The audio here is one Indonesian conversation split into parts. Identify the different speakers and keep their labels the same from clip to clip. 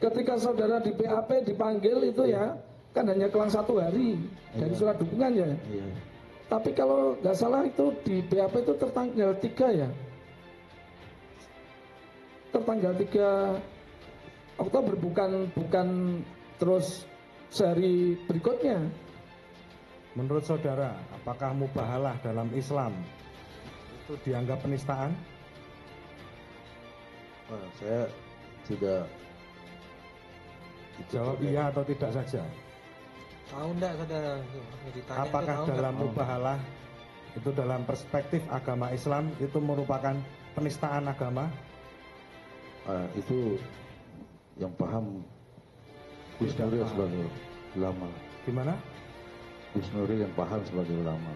Speaker 1: ketika saudara di BAP dipanggil itu ya, kan hanya kelang 1 hari dari surat dukungan ya. Tapi kalau nggak salah itu di BAP itu tertanggal 3 ya. Tertanggal 3 Oktober, bukan terus sehari berikutnya.
Speaker 2: Menurut saudara, apakah mubahalah dalam Islam itu dianggap penistaan?
Speaker 3: Saya tidak.
Speaker 2: Jawab iya atau tidak saja.
Speaker 4: Tahu enggak saudara?
Speaker 2: Apakah dalam mubahalah itu dalam perspektif agama Islam itu merupakan penistaan agama?
Speaker 3: Itu yang paham Gus Nuril sebagai ulama.
Speaker 2: Gimana?
Speaker 3: Gus Nuril yang paham sebagai ulama.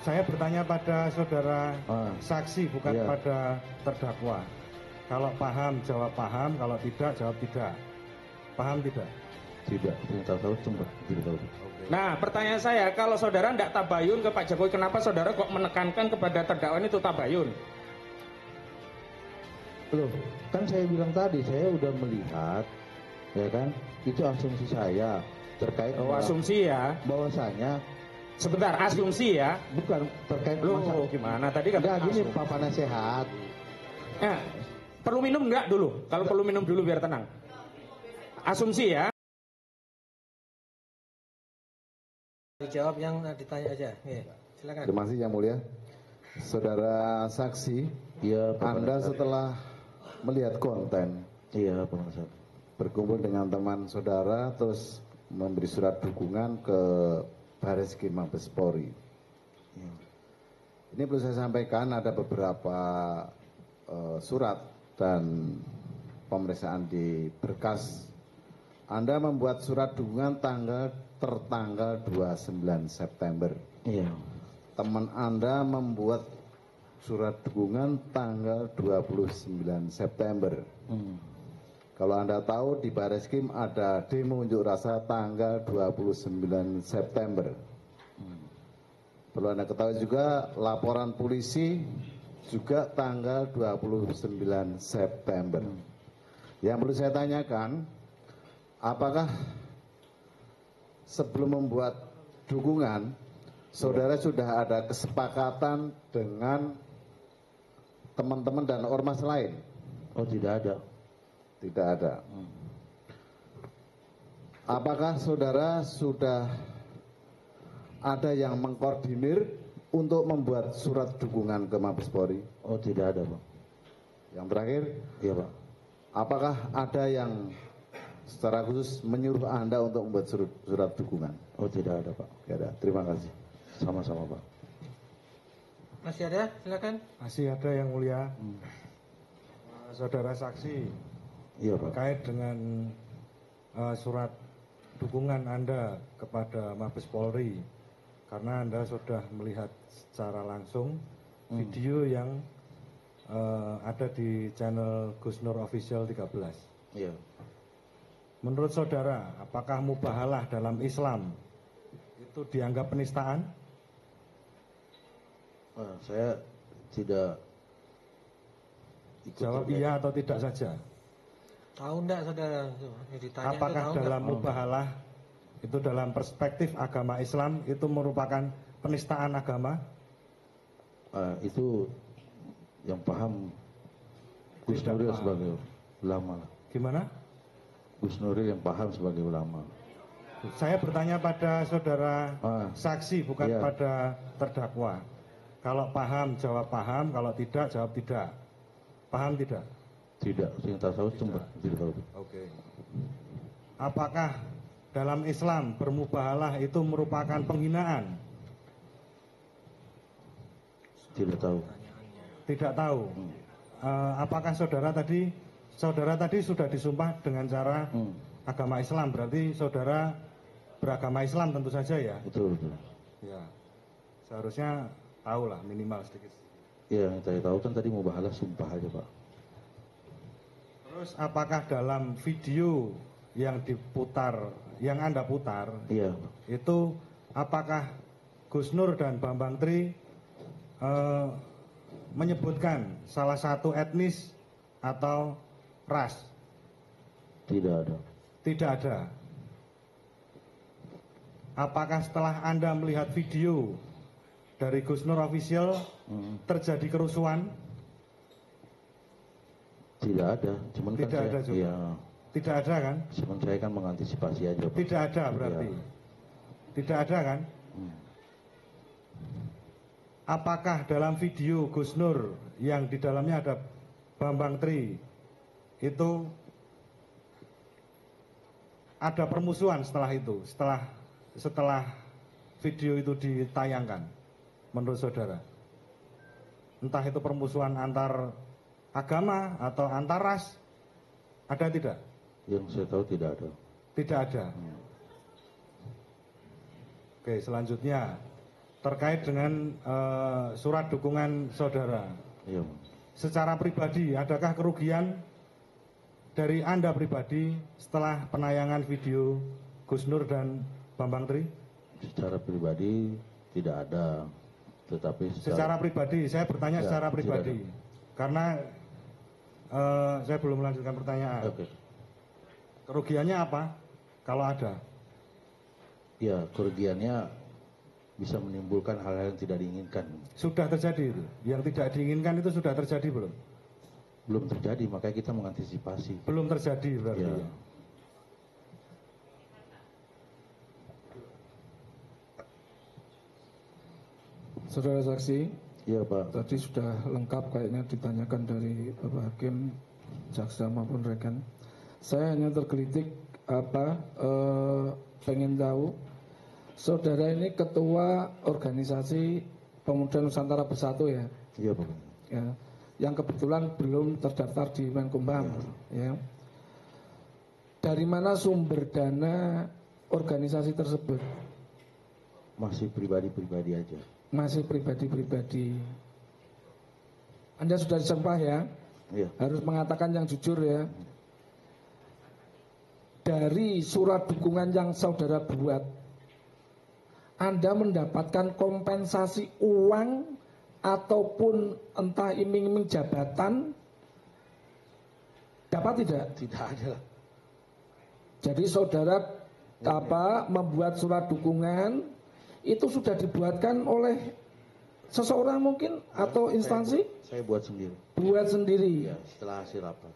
Speaker 2: Saya bertanya pada saudara saksi, bukan pada terdakwa. Kalau paham, jawab paham. Kalau tidak, jawab tidak. Paham tidak?
Speaker 3: Tidak, tidak tahu, cuma tidak tahu.
Speaker 5: Nah, pertanyaan saya, kalau saudara tidak tabayun ke Pak Jokowi, kenapa saudara kok menekankan kepada terdakwa itu tabayun?
Speaker 3: Loh, kan saya bilang tadi, saya udah melihat, ya kan, itu asumsi saya terkait
Speaker 5: asumsi ya,
Speaker 3: bahwasanya
Speaker 5: sebentar, asumsi ya,
Speaker 3: bukan terkait
Speaker 5: masalah gimana tadi kan?
Speaker 3: Enggak, gini Pak Penasehat.
Speaker 5: Perlu minum enggak dulu? Kalau perlu minum dulu biar tenang. Asumsi ya.
Speaker 4: Dijawab yang ditanya aja. Silakan.
Speaker 6: Terima kasih Yang Mulia. Saudara saksi, Anda setelah melihat konten,
Speaker 3: Pak,
Speaker 6: berkumpul dengan teman saudara, terus memberi surat dukungan ke Bareskrim Mabes Polri. Ini perlu saya sampaikan, ada beberapa surat dan pemeriksaan di berkas. Anda membuat surat dukungan tertanggal 29 September. Teman Anda membuat surat dukungan tanggal 29 September. Kalau Anda tahu di Bareskrim ada demo unjuk rasa tanggal 29 September. Perlu Anda ketahui juga laporan polisi juga tanggal 29 September. Yang perlu saya tanyakan, apakah sebelum membuat dukungan, saudara sudah ada kesepakatan dengan teman-teman dan ormas lain?
Speaker 3: Oh, tidak ada.
Speaker 6: Tidak ada. Apakah saudara sudah ada yang mengkoordinir untuk membuat surat dukungan ke Mabes Polri?
Speaker 3: Oh, tidak ada, Pak.
Speaker 6: Yang terakhir?
Speaker 3: Iya, Pak.
Speaker 6: Apakah ada yang secara khusus menyuruh Anda untuk membuat surat dukungan?
Speaker 3: Oh, tidak ada, Pak.
Speaker 6: Tidak ada. Terima kasih.
Speaker 3: Sama-sama, Pak.
Speaker 4: Masih ada? Silakan.
Speaker 2: Masih ada Yang Mulia. Saudara saksi, terkait dengan surat dukungan Anda kepada Mabes Polri, karena Anda sudah melihat secara langsung video yang ada di channel Gus Nur Official 13.
Speaker 3: Iya.
Speaker 2: Menurut saudara, apakah mubahalah dalam Islam itu dianggap penistaan?
Speaker 3: Saya tidak
Speaker 2: Jawab iya atau tidak saja.
Speaker 4: Tahu enggak saudara? Ditanya
Speaker 2: apakah dalam mubahalah itu dalam perspektif agama Islam itu merupakan penistaan agama?
Speaker 3: Itu yang paham Gus Nuril sebagai ulama.
Speaker 2: Gimana?
Speaker 3: Gus Nuril yang paham sebagai ulama.
Speaker 2: Saya bertanya pada saudara saksi, bukan pada terdakwa. Kalau paham, jawab paham. Kalau tidak, jawab tidak. Paham tidak?
Speaker 3: Tidak, saya tahu cuma tidak tahu.
Speaker 2: Oke. Apakah dalam Islam bermubahalah itu merupakan penghinaan?
Speaker 3: Tidak tahu.
Speaker 2: Tidak tahu. Apakah saudara tadi sudah disumpah dengan cara agama Islam, berarti saudara beragama Islam tentu saja ya?
Speaker 3: Betul, betul.
Speaker 2: Ya. Seharusnya tahu lah minimal sedikit.
Speaker 3: Iya, yang saya tahu kan tadi mubahalah sumpah aja, Pak.
Speaker 2: Terus apakah dalam video yang diputar, yang Anda putar, itu apakah Gus Nur dan Bambang Tri menyebutkan salah satu etnis atau ras?
Speaker 3: Tidak ada.
Speaker 2: Tidak ada. Apakah setelah Anda melihat video dari Gus Nur Official terjadi kerusuhan?
Speaker 3: Tidak ada. Cuman
Speaker 2: Tidak
Speaker 3: kan
Speaker 2: ada
Speaker 3: saya,
Speaker 2: juga.
Speaker 3: ya,
Speaker 2: Tidak ada kan?
Speaker 3: cuman saya kan mengantisipasi aja, Pak.
Speaker 2: Tidak ada berarti.
Speaker 3: Ya.
Speaker 2: Tidak ada kan? Apakah dalam video Gus Nur yang di dalamnya ada Bambang Tri itu ada permusuhan setelah itu, setelah video itu ditayangkan menurut saudara? Entah itu permusuhan antar agama atau antar ras, ada tidak?
Speaker 3: Yang saya tahu tidak ada.
Speaker 2: Tidak ada. Oke, selanjutnya terkait dengan surat dukungan saudara.
Speaker 3: Iya, Pak.
Speaker 2: Secara pribadi, adakah kerugian dari Anda pribadi setelah penayangan video Gus Nur dan Bambang Tri?
Speaker 3: Secara pribadi tidak ada, tetapi
Speaker 2: Secara pribadi, saya bertanya
Speaker 3: Ya,
Speaker 2: secara
Speaker 3: tidak
Speaker 2: pribadi. Karena saya belum melanjutkan pertanyaan.
Speaker 3: Oke.
Speaker 2: Kerugiannya apa? Kalau ada?
Speaker 3: Ya, kerugiannya bisa menimbulkan hal-hal yang tidak diinginkan.
Speaker 2: Sudah terjadi itu? Yang tidak diinginkan itu sudah terjadi belum?
Speaker 3: Belum terjadi, makanya kita mengantisipasi.
Speaker 2: Belum terjadi berarti.
Speaker 3: Ya.
Speaker 1: Saudara saksi,
Speaker 3: Iya, Pak.
Speaker 1: tadi sudah lengkap kayaknya ditanyakan dari Bapak Hakim, jaksa maupun rekan. Saya hanya tergelitik pengen tahu, saudara ini ketua organisasi Pemuda Nusantara Bersatu ya,
Speaker 3: Iya, Pak.
Speaker 1: ya, yang kebetulan belum terdaftar di Menkumham, ya. Dari mana sumber dana organisasi tersebut?
Speaker 3: Masih pribadi-pribadi aja.
Speaker 1: Masih pribadi-pribadi. Anda sudah disumpah ya,
Speaker 3: Iya.
Speaker 1: harus mengatakan yang jujur ya. Dari surat dukungan yang saudara buat, Anda mendapatkan kompensasi uang ataupun entah iming-iming jabatan, dapat tidak?
Speaker 3: Tidak ada.
Speaker 1: Jadi saudara membuat surat dukungan itu sudah dibuatkan oleh seseorang mungkin atau instansi?
Speaker 3: Saya buat sendiri.
Speaker 1: Buat sendiri.
Speaker 3: Ya, setelah hasil rapat.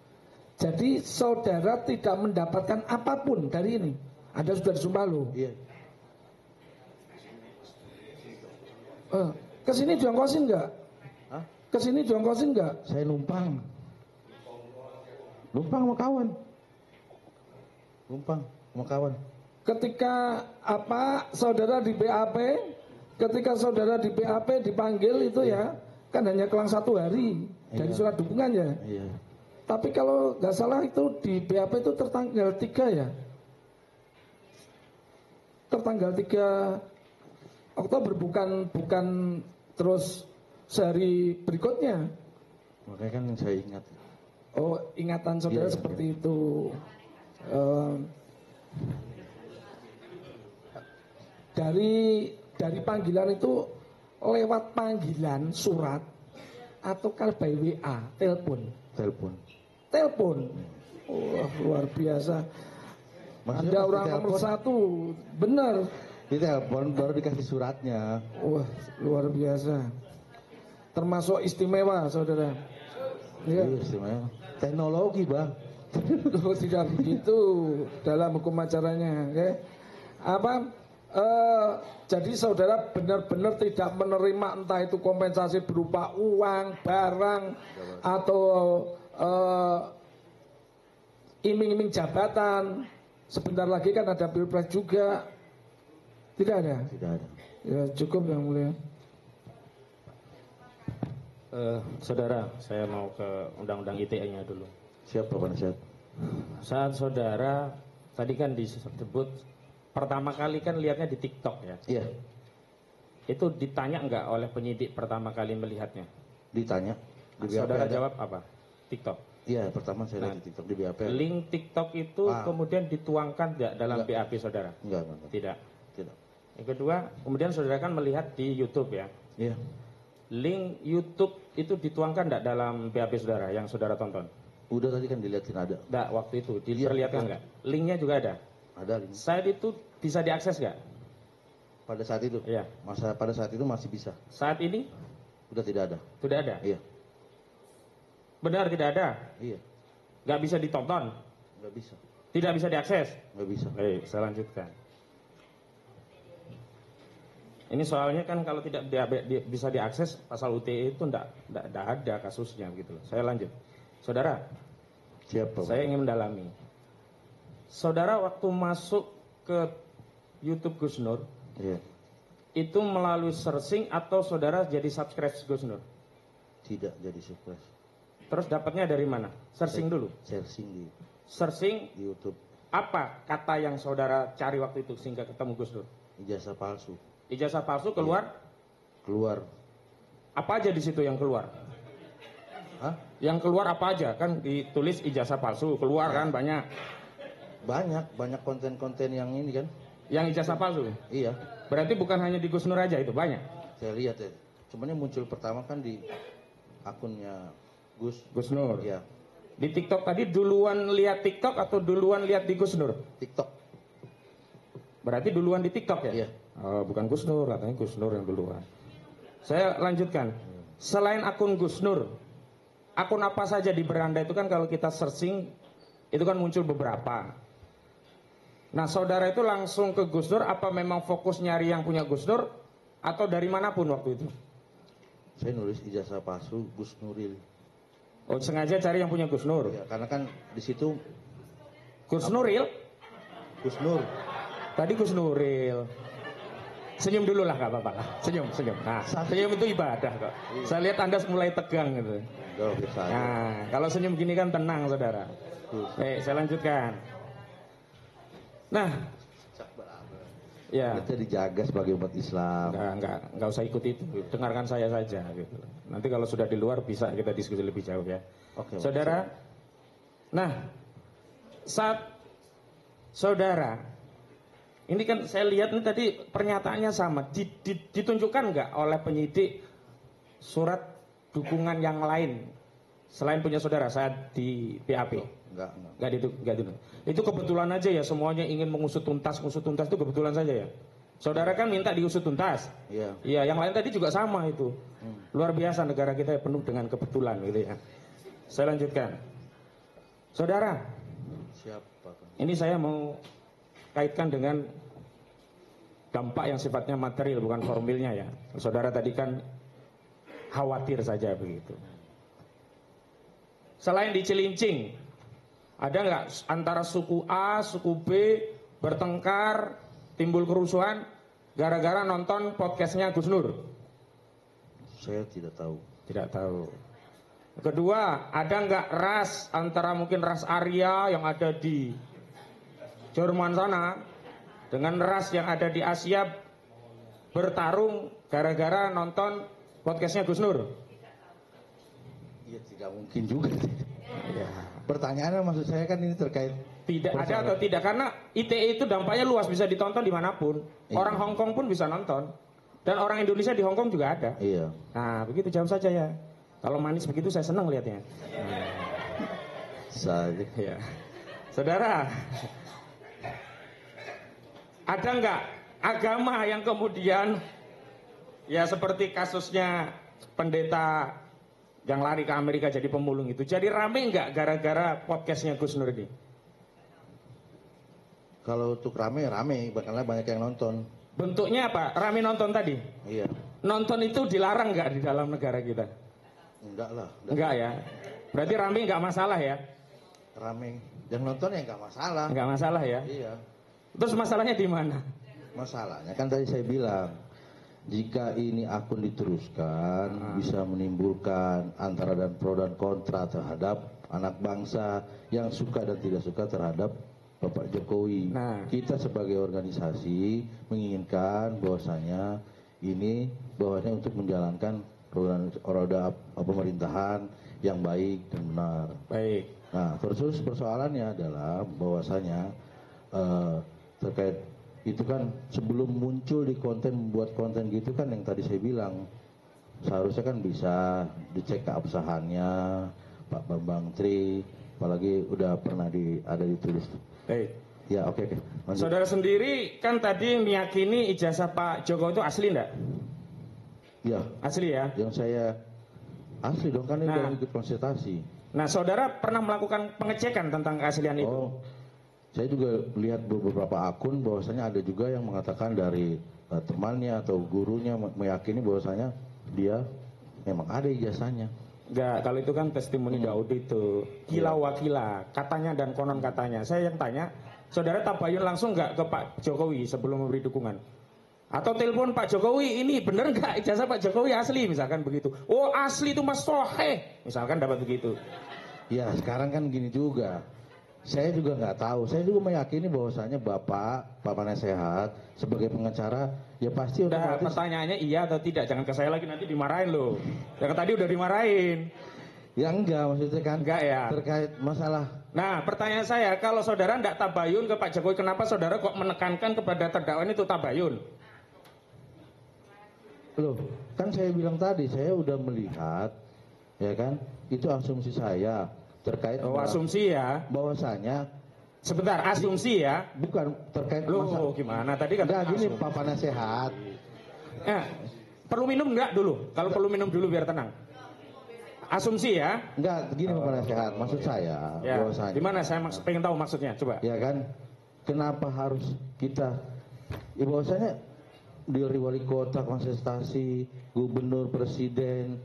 Speaker 1: Jadi saudara tidak mendapatkan apapun dari ini. Anda sudah disumpah loh.
Speaker 3: Iya.
Speaker 1: Kesini diongkosin nggak?
Speaker 3: Hah?
Speaker 1: Kesini diongkosin nggak?
Speaker 3: Saya numpang. Numpang sama kawan. Numpang sama kawan.
Speaker 1: Ketika saudara di BAP, ketika saudara di BAP dipanggil itu ya, kan hanya kelang 1 hari dari surat dukungan ya.
Speaker 3: Iya.
Speaker 1: Tapi kalau nggak salah itu di BAP itu tertanggal 3 ya. Tertanggal 3 Oktober bukan terus sehari berikutnya.
Speaker 3: Makanya kan saya ingat.
Speaker 1: Oh, ingatan saudara
Speaker 3: Iya,
Speaker 1: seperti itu. Dari panggilan itu lewat panggilan surat atau by WA, telepon. Telepon. Wah, luar biasa.
Speaker 3: Maksudnya
Speaker 1: Anda
Speaker 3: pas
Speaker 1: orang
Speaker 3: ditelepon,
Speaker 1: nomor 1, benar.
Speaker 3: Di telepon baru dikasih suratnya.
Speaker 1: Wah, luar biasa. Termasuk istimewa, saudara. Ya.
Speaker 3: Iya, istimewa. Teknologi, Bang.
Speaker 1: Oh, tidak begitu dalam hukum acaranya, oke? Jadi saudara benar-benar tidak menerima entah itu kompensasi berupa uang, barang, atau iming-iming jabatan. Sebentar lagi kan ada pilpres juga. Tidak ada?
Speaker 3: Tidak ada.
Speaker 1: Ya cukup yang mulia.
Speaker 5: Saudara, saya mau ke undang-undang ITE-nya dulu.
Speaker 3: Siap, Pak Penasihat.
Speaker 5: Saat saudara tadi kan disebut pertama kali kan lihatnya di TikTok ya.
Speaker 3: Iya,
Speaker 5: Itu ditanya nggak oleh penyidik pertama kali melihatnya?
Speaker 3: ditanya. Di BAP
Speaker 5: Saudara
Speaker 3: ada.
Speaker 5: jawab apa? TikTok.
Speaker 3: Iya, pertama saya lihat di TikTok di BAP.
Speaker 5: Link TikTok itu kemudian dituangkan tidak dalam BAP saudara?
Speaker 3: Enggak.
Speaker 5: Tidak.
Speaker 3: Tidak.
Speaker 5: Yang kedua, kemudian saudara kan melihat di YouTube ya.
Speaker 3: Iya.
Speaker 5: Link YouTube itu dituangkan tidak dalam BAP saudara yang saudara tonton?
Speaker 3: Udah tadi kan dilihatin ada.
Speaker 5: Enggak, waktu itu diperlihatkan nggak? Linknya juga ada.
Speaker 3: Ada link.
Speaker 5: Saat itu bisa diakses nggak?
Speaker 3: Pada saat itu?
Speaker 5: Iya.
Speaker 3: Pada saat itu masih bisa.
Speaker 5: Saat ini
Speaker 3: Udah tidak ada.
Speaker 5: sudah ada.
Speaker 3: Iya.
Speaker 5: Benar tidak ada.
Speaker 3: Iya.
Speaker 5: Nggak bisa ditonton.
Speaker 3: Nggak bisa.
Speaker 5: Tidak bisa diakses.
Speaker 3: Nggak bisa.
Speaker 5: Baik, saya lanjutkan. Ini soalnya kan kalau tidak bisa diakses pasal UTE itu enggak ada kasusnya gitu loh. Saya lanjut. Saudara,
Speaker 3: Siapa?
Speaker 5: saya ingin mendalami. Saudara waktu masuk ke YouTube Gus Nur,
Speaker 3: Iya.
Speaker 5: itu melalui searching atau saudara jadi subscribe Gus Nur?
Speaker 3: Tidak jadi surprise.
Speaker 5: Terus dapatnya dari mana? Searching dulu.
Speaker 3: Searching di
Speaker 5: Searching
Speaker 3: YouTube.
Speaker 5: apa kata yang saudara cari waktu itu sehingga ketemu Gus Nur?
Speaker 3: Ijazah palsu.
Speaker 5: Ijazah palsu keluar?
Speaker 3: Keluar.
Speaker 5: Apa aja di situ yang keluar?
Speaker 3: Hah?
Speaker 5: Yang keluar apa aja? Kan ditulis ijazah palsu, keluar kan banyak.
Speaker 3: Banyak konten-konten yang ini kan.
Speaker 5: Yang ijazah palsu.
Speaker 3: Iya.
Speaker 5: Berarti bukan hanya di Gus Nur aja itu, banyak.
Speaker 3: Saya lihat ya. Cuman yang muncul pertama kan di akunnya
Speaker 5: Gus Nur.
Speaker 3: Iya.
Speaker 5: Di TikTok tadi duluan lihat TikTok atau duluan lihat di Gus Nur?
Speaker 3: TikTok.
Speaker 5: Berarti duluan di TikTok ya?
Speaker 3: Iya.
Speaker 5: Oh, bukan Gus Nur, katanya Gus Nur yang duluan. Saya lanjutkan. Selain akun Gus Nur, akun apa saja di beranda itu kan kalau kita searching itu kan muncul beberapa. Nah, saudara itu langsung ke Gus Nur apa memang fokus nyari yang punya Gus Nur atau dari manapun waktu itu?
Speaker 3: Saya nulis ijazah palsu Gus Nuril.
Speaker 5: Oh, sengaja cari yang punya Gus Nur.
Speaker 3: Ya, karena kan di situ
Speaker 5: Gus Nuril?
Speaker 3: Gus Nur.
Speaker 5: Tadi Gus Nuril. Senyum dulu lah, gak apa-apa lah. Senyum. Nah, senyum itu ibadah kok. Saya lihat Anda mulai tegang gitu.
Speaker 3: Enggak biasa aja.
Speaker 5: Nah, kalau senyum gini kan tenang, saudara. Baik, saya lanjutkan. Nah, ya.
Speaker 3: Kita dijaga sebagai umat Islam.
Speaker 5: Enggak usah ikut itu. Dengarkan saya saja gitu. Nanti kalau sudah di luar bisa kita diskusi lebih jauh ya.
Speaker 3: Oke,
Speaker 5: saudara. Nah, saat saudara ini kan saya lihat ini tadi pernyataannya sama. Ditunjukkan nggak oleh penyidik surat dukungan yang lain selain punya saudara saat di BAP? Enggak itu. Itu kebetulan aja ya, semuanya ingin mengusut tuntas itu kebetulan saja ya. Saudara kan minta diusut tuntas.
Speaker 3: Iya.
Speaker 5: Iya, yang lain tadi juga sama itu. Luar biasa negara kita penuh dengan kebetulan gitu ya. Saya lanjutkan. Saudara.
Speaker 3: Siapa?
Speaker 5: Ini saya mau kaitkan dengan dampak yang sifatnya material bukan formilnya ya. Saudara tadi kan khawatir saja begitu. Selain di Cilincing, ada nggak antara suku A, suku B bertengkar, timbul kerusuhan gara-gara nonton podcastnya Gus Nur?
Speaker 3: Saya tidak tahu.
Speaker 5: Tidak tahu. Kedua, ada nggak ras antara mungkin ras Arya yang ada di Jerman sana dengan ras yang ada di Asia bertarung gara-gara nonton podcastnya Gus Nur?
Speaker 3: Iya, tidak mungkin juga.
Speaker 5: Ya.
Speaker 3: Pertanyaannya maksud saya kan ini terkait
Speaker 5: Tidak ada atau tidak, karena ITE itu dampaknya luas, bisa ditonton dimanapun.
Speaker 3: Iya.
Speaker 5: Orang Hong Kong pun bisa nonton. Dan orang Indonesia di Hong Kong juga ada.
Speaker 3: Iya.
Speaker 5: Nah, begitu jawab saja ya. Kalau manis begitu saya senang lihatnya.
Speaker 3: Saja.
Speaker 5: Ya. Saudara, ada nggak agama yang kemudian ya seperti kasusnya pendeta yang lari ke Amerika jadi pemulung itu, jadi rame nggak gara-gara podcastnya Gus Nur ini?
Speaker 3: Kalau untuk rame, karena banyak yang nonton.
Speaker 5: Bentuknya apa? Rame nonton tadi?
Speaker 3: Iya.
Speaker 5: Nonton itu dilarang nggak di dalam negara kita?
Speaker 3: Enggak lah.
Speaker 5: Enggak ya? Berarti rame nggak masalah ya?
Speaker 3: Rame. Yang nonton ya enggak masalah.
Speaker 5: Nggak masalah ya?
Speaker 3: Iya.
Speaker 5: Terus masalahnya di mana?
Speaker 3: Masalahnya kan tadi saya bilang, jika ini akun diteruskan bisa menimbulkan antara dan pro dan kontra terhadap anak bangsa yang suka dan tidak suka terhadap Bapak Jokowi.
Speaker 5: Nah.
Speaker 3: Kita sebagai organisasi menginginkan bahwasanya untuk menjalankan roda pemerintahan yang baik dan benar.
Speaker 5: Baik.
Speaker 3: Nah, terus persoalannya adalah bahwasanya terkait itu kan sebelum muncul di membuat konten gitu kan yang tadi saya bilang seharusnya kan bisa dicek keabsahannya Pak Bambang Tri, apalagi udah pernah ada ditulis.
Speaker 5: Baik.
Speaker 3: Ya, oke. Lanjut.
Speaker 5: Saudara sendiri kan tadi meyakini ijazah Pak Jokowi itu asli enggak?
Speaker 3: Ya.
Speaker 5: Asli ya?
Speaker 3: Yang saya asli dong, kan ini udah ikut konsultasi.
Speaker 5: Nah, saudara pernah melakukan pengecekan tentang keaslian itu?
Speaker 3: Oh, saya juga lihat beberapa akun bahwasanya ada juga yang mengatakan dari temannya atau gurunya meyakini bahwasanya dia memang ada ijazahnya.
Speaker 5: Enggak, kalau itu kan testimoni Daud itu. Kila wakila, katanya dan konon katanya. Saya yang tanya, saudara tabayun langsung enggak ke Pak Jokowi sebelum memberi dukungan? Atau telepon Pak Jokowi, ini bener enggak ijazah Pak Jokowi asli? Misalkan begitu. Oh asli itu Mas Soheh. Misalkan dapat begitu.
Speaker 3: Ya sekarang kan gini juga. Saya juga nggak tahu. Saya juga meyakini bahwasanya Bapak Penasehat sebagai pengacara ya pasti
Speaker 5: Udah, pertanyaannya iya atau tidak. Jangan ke saya lagi, nanti dimarahin loh. Yang tadi udah dimarahin.
Speaker 3: Ya enggak, maksudnya kan
Speaker 5: Enggak ya.
Speaker 3: terkait masalah.
Speaker 5: Nah, pertanyaan saya, kalau saudara enggak tabayun ke Pak Jokowi, kenapa saudara kok menekankan kepada terdakwa itu tabayun?
Speaker 3: Loh, kan saya bilang tadi saya udah melihat, ya kan, itu asumsi saya terkait
Speaker 5: asumsi ya.
Speaker 3: Bahwasanya
Speaker 5: sebentar, asumsi ya.
Speaker 3: Bukan terkait
Speaker 5: Loh, gimana tadi kan?
Speaker 3: Enggak gini, Pak Penasehat.
Speaker 5: Perlu minum enggak dulu? Kalau perlu minum dulu biar tenang. Asumsi ya?
Speaker 3: Enggak, gini Pak Penasehat, maksud saya
Speaker 5: ya.
Speaker 3: bahwasanya.
Speaker 5: Gimana saya pengen tahu maksudnya, coba.
Speaker 3: Ya kan, kenapa harus kita bahwasanya dari wali kota, konsultasi, gubernur, presiden,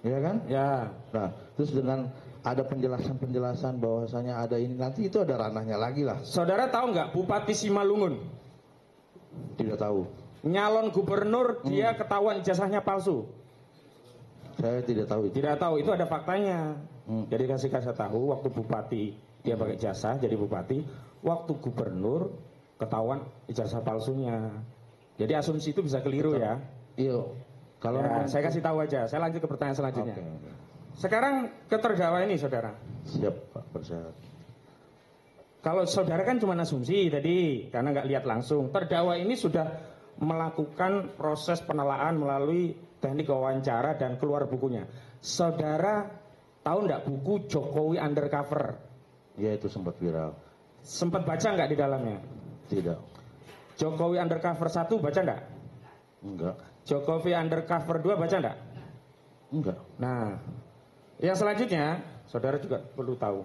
Speaker 3: ya kan?
Speaker 5: Ya.
Speaker 3: Nah, terus dengan ada penjelasan-penjelasan bahwasanya ada ini, nanti itu ada ranahnya lagi lah.
Speaker 5: Saudara tahu nggak Bupati Simalungun?
Speaker 3: Tidak tahu.
Speaker 5: Nyalon gubernur dia ketahuan ijazahnya palsu.
Speaker 3: Saya tidak tahu itu.
Speaker 5: Tidak tahu, itu ada faktanya. Jadi kasih tahu, waktu bupati dia pakai ijazah jadi bupati, waktu gubernur ketahuan ijazah palsunya. Jadi asumsi itu bisa keliru ya.
Speaker 3: Iya. Kalau
Speaker 5: ya, saya kasih tahu aja. Saya lanjut ke pertanyaan selanjutnya.
Speaker 3: Okay.
Speaker 5: Sekarang ke terdakwa ini, saudara.
Speaker 3: Siap, Pak Persehat.
Speaker 5: Kalau saudara kan cuma asumsi tadi, karena nggak lihat langsung. Terdakwa ini sudah melakukan proses penelaan melalui teknik wawancara dan keluar bukunya. Saudara tahu nggak buku Jokowi Undercover?
Speaker 3: Ya, itu sempat viral.
Speaker 5: Sempat baca nggak di dalamnya?
Speaker 3: Tidak.
Speaker 5: Jokowi Undercover 1 baca nggak?
Speaker 3: Enggak.
Speaker 5: Jokowi Undercover 2 baca nggak?
Speaker 3: Enggak.
Speaker 5: Nah, yang selanjutnya, saudara juga perlu tahu.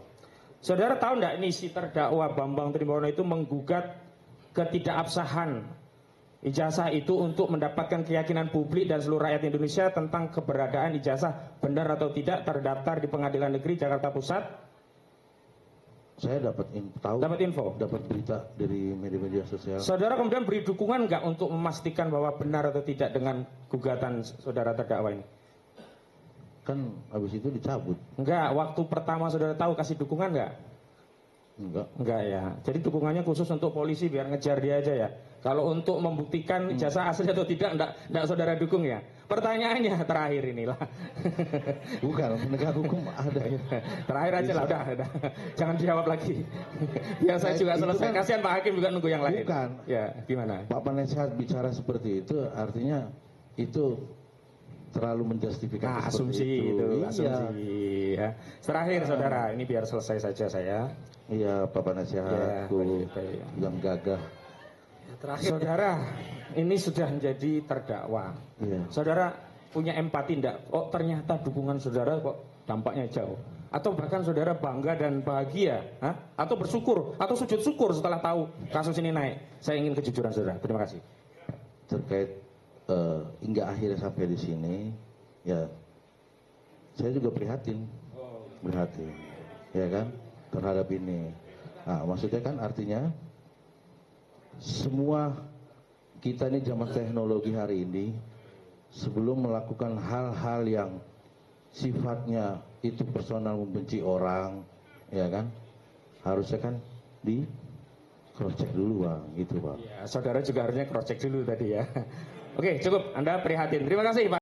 Speaker 5: Saudara tahu nggak ini si terdakwa Bambang Trimurno itu menggugat ketidakabsahan ijazah itu untuk mendapatkan keyakinan publik dan seluruh rakyat Indonesia tentang keberadaan ijazah benar atau tidak terdaftar di Pengadilan Negeri Jakarta Pusat.
Speaker 3: Saya dapat info, dapat berita dari media-media sosial.
Speaker 5: Saudara kemudian beri dukungan nggak untuk memastikan bahwa benar atau tidak dengan gugatan saudara terdakwa ini?
Speaker 3: Kan habis itu dicabut.
Speaker 5: Enggak, waktu pertama saudara tahu kasih dukungan nggak? Enggak ya. Jadi dukungannya khusus untuk polisi biar ngejar dia aja ya. Kalau untuk membuktikan ijazah asli atau tidak, enggak saudara dukung ya. Pertanyaannya terakhir inilah.
Speaker 3: Bukan, penegak hukum ada.
Speaker 5: Terakhir aja lah, udah. Jangan dijawab lagi. Biar saya juga selesai.
Speaker 3: Kan,
Speaker 5: kasihan Pak Hakim juga nunggu yang lain.
Speaker 3: Bukan.
Speaker 5: Ya, gimana?
Speaker 3: Pak Penasehat bicara seperti itu, artinya itu terlalu menjustifikasi
Speaker 5: asumsi itu. Asumsi. Ya. Terakhir saudara, ini biar selesai saja saya.
Speaker 3: Iya, Pak Penasehat yang gagah.
Speaker 4: Terakhir.
Speaker 5: Saudara, ini sudah menjadi terdakwa.
Speaker 3: Iya.
Speaker 5: Saudara punya empati enggak? Oh, ternyata dukungan saudara kok dampaknya jauh. Atau bahkan saudara bangga dan bahagia, atau bersyukur, atau sujud syukur setelah tahu kasus ini naik. Saya ingin kejujuran saudara. Terima kasih.
Speaker 3: Terkait hingga akhirnya sampai di sini, ya saya juga prihatin, ya kan, terhadap ini. Nah, maksudnya kan artinya semua kita ini zaman teknologi hari ini, sebelum melakukan hal-hal yang sifatnya itu personal membenci orang, ya kan, harusnya kan di cross check dulu Bang, gitu Pak.
Speaker 5: Ya, saudara juga harusnya cross check dulu tadi ya. Oke, cukup. Anda prihatin. Terima kasih Pak.